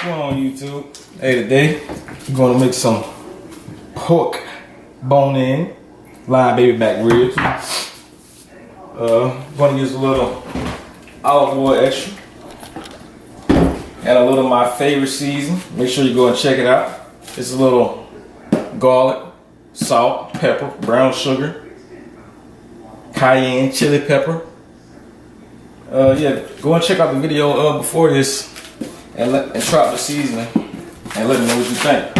going on YouTube? Hey, today we're gonna make some pork bone-in lime baby back ribs. Gonna use a little olive oil extra and a little of my favorite season. Make sure you go and check it out. It's a little garlic, salt, pepper, brown sugar, cayenne, chili pepper. Yeah, go and check out the video before this and try out the seasoning and let me know what you think.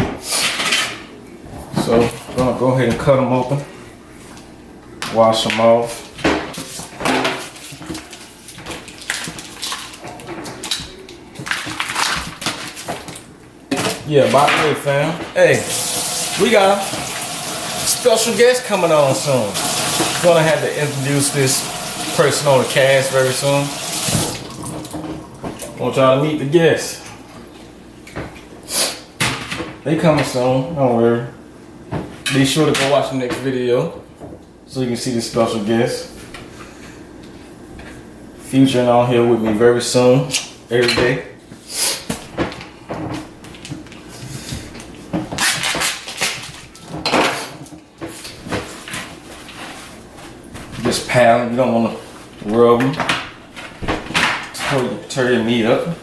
So I'm gonna go ahead and cut them open, wash them off. Yeah, by the way, fam, hey, we got a special guest coming on soon. Gonna have to introduce this person on the cast very soon. Want y'all to meet the guests. They coming soon, don't worry. Be sure to go watch the next video so you can see the special guest featuring on here with me very soon, every day. Just pat them, you don't want to rub them. Tear your meat up.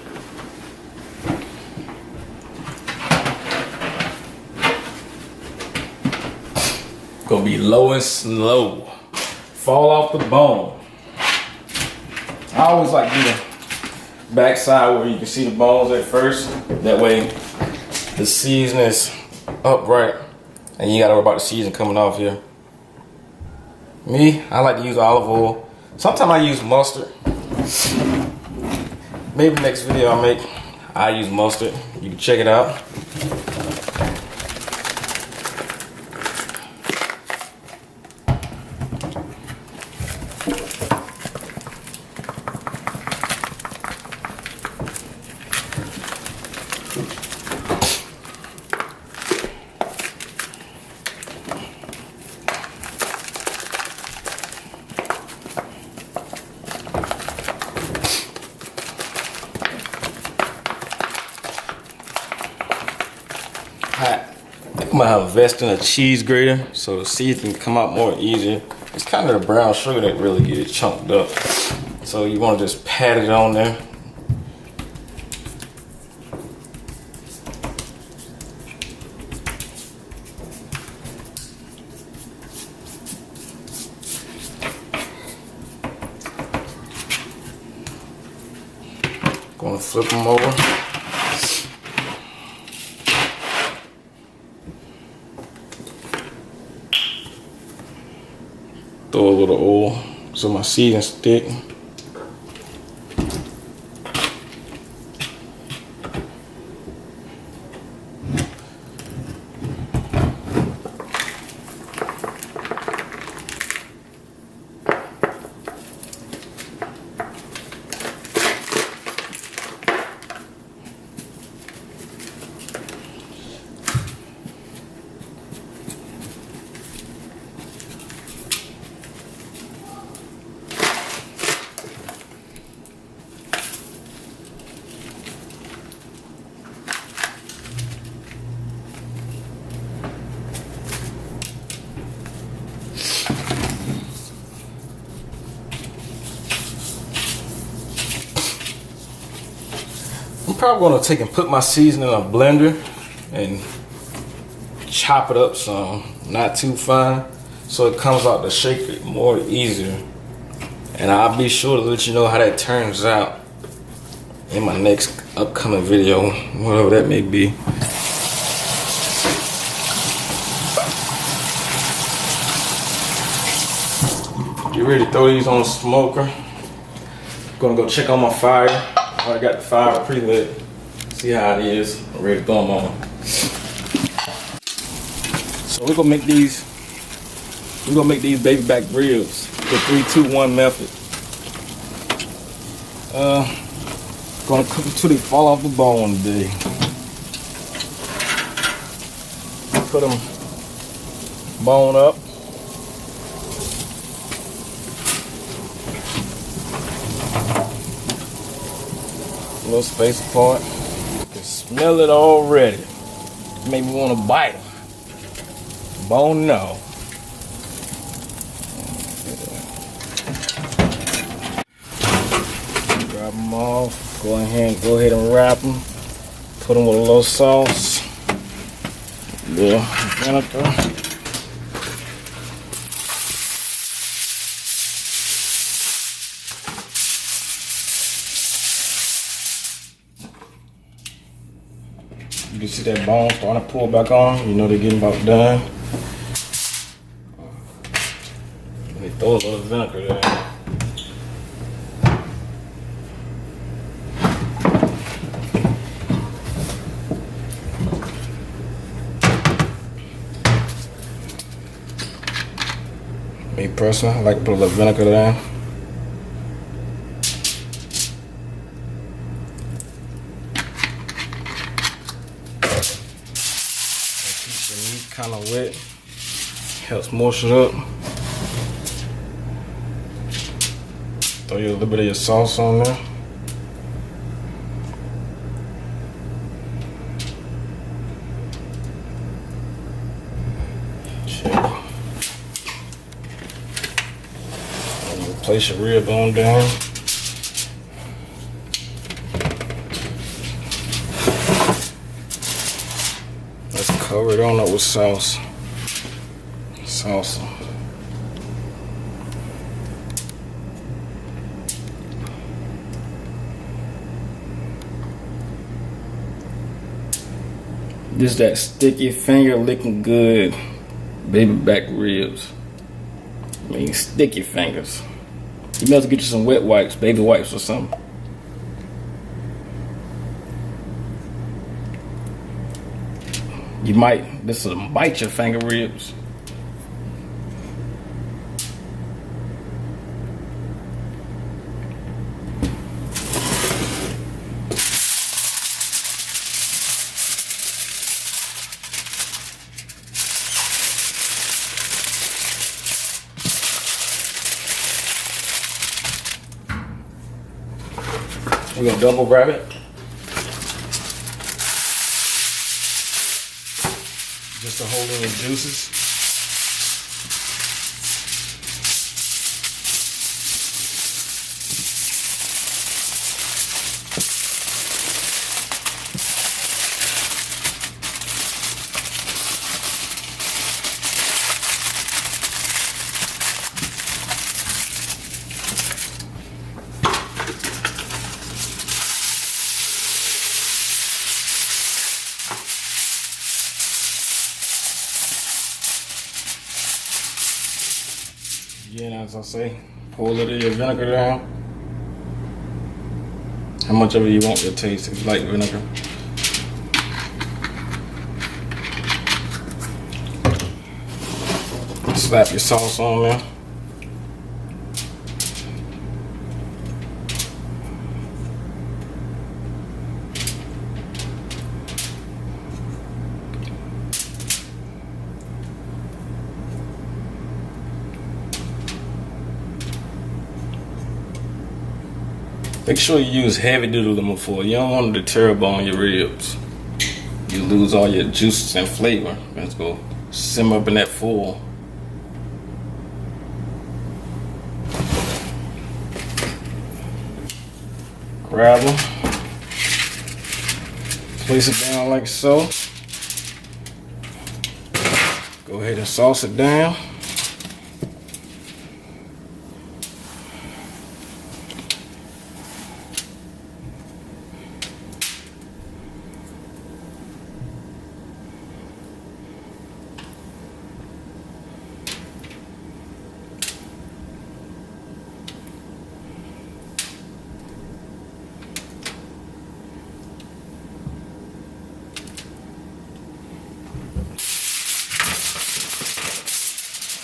Gonna be low and slow. Fall off the bone. I always like to do the backside where you can see the bones at first. That way the seasoning is upright and you gotta worry about the seasoning coming off here. Me, I like to use olive oil. Sometimes I use mustard. Maybe next video I use mustard. You can check it out. I'm gonna invest in a cheese grater so the seasoning can come out more easier. It's kind of the brown sugar that really gets chunked up. So you want to just pat it on there. Gonna flip them over. Throw a little oil so my seasoning stick. I'm probably gonna take and put my seasoning in a blender and chop it up some, not too fine, so it comes out to shake it more easier. And I'll be sure to let you know how that turns out in my next upcoming video, whatever that may be. Get ready to throw these on the smoker. Gonna go check on my fire. I got the fire pre-lit. See how it is. I'm ready to throw them on. So we're gonna make these baby back ribs, the 3-2-1 method. Gonna cook them till they fall off the bone today. Put them bone up. A little space apart. You can Smell it already. Made me want to bite them. Bone no. Grab them off. Go ahead and wrap them. Put them with a little sauce. Yeah, vinegar. You can see that bone starting to pull back on. You know they're getting about done. Let me throw a little vinegar there. Me personally, I like to put a little vinegar there. Keeps the meat kind of wet. Helps moisten it up. Throw you a little bit of your sauce on there. Place your rib on down. Let's cover it on up with sauce. Salsa. This that sticky finger licking good baby back ribs. I mean sticky fingers. You may have to get you some wet wipes, baby wipes or something. This will bite your finger ribs. We're gonna double wrap it. Just to hold in the juices. Again, as I say, pour a little of your vinegar down. How much of it you want your taste if you like vinegar. Slap your sauce on there. Make sure you use heavy duty aluminum foil. You don't want it to tear up on your ribs. You lose all your juices and flavor. Let's go simmer up in that foil. Grab them. Place it down like so. Go ahead and sauce it down.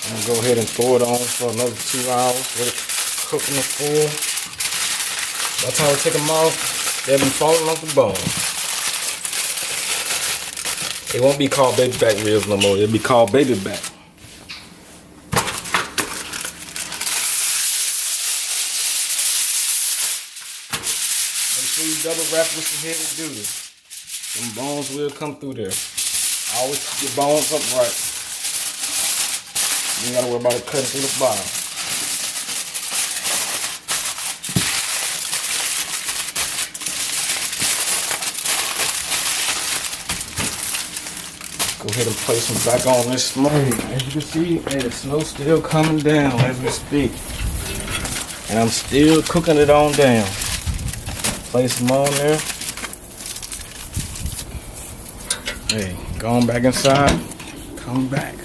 I'm gonna go ahead and throw it on for another 2 hours. Let it cook in the foil. By the time we take them off, they'll be falling off the bone. It won't be called baby back ribs no more. It'll be called baby back. Make sure you double wrap with some heavy duty. Them bones will come through there. Always keep your bones upright. You ain't gotta worry about it cutting through the bottom. Go ahead and place them back on this smoke. As you can see, hey, the snow's still coming down as we speak. And I'm still cooking it on down. Place them on there. Hey, going back inside. Come back.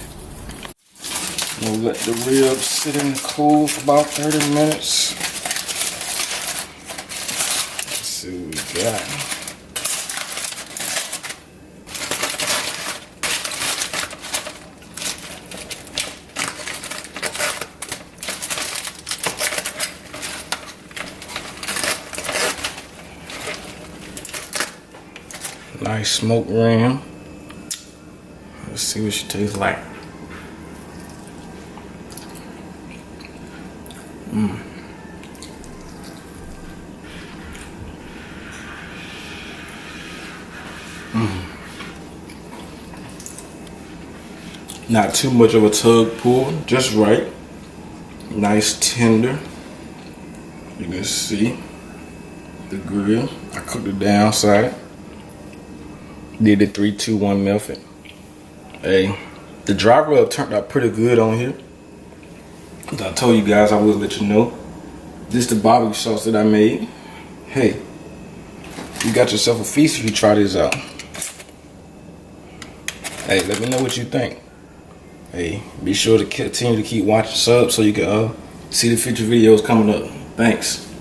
We'll let the ribs sit in the cool for about 30 minutes. Let's see what we got. Nice smoked ram. Let's see what she tastes like. Not too much of a tug pull, just right. Nice tender. You can see the grill. I cooked it downside. Did the 3-2-1 method. Hey, the dry rub turned out pretty good on here. As I told you guys, I will let you know. This is the barbecue sauce that I made. Hey, you got yourself a feast if you try this out. Hey, let me know what you think. Hey, be sure to continue to keep watching subs so you can see the future videos coming up. Thanks.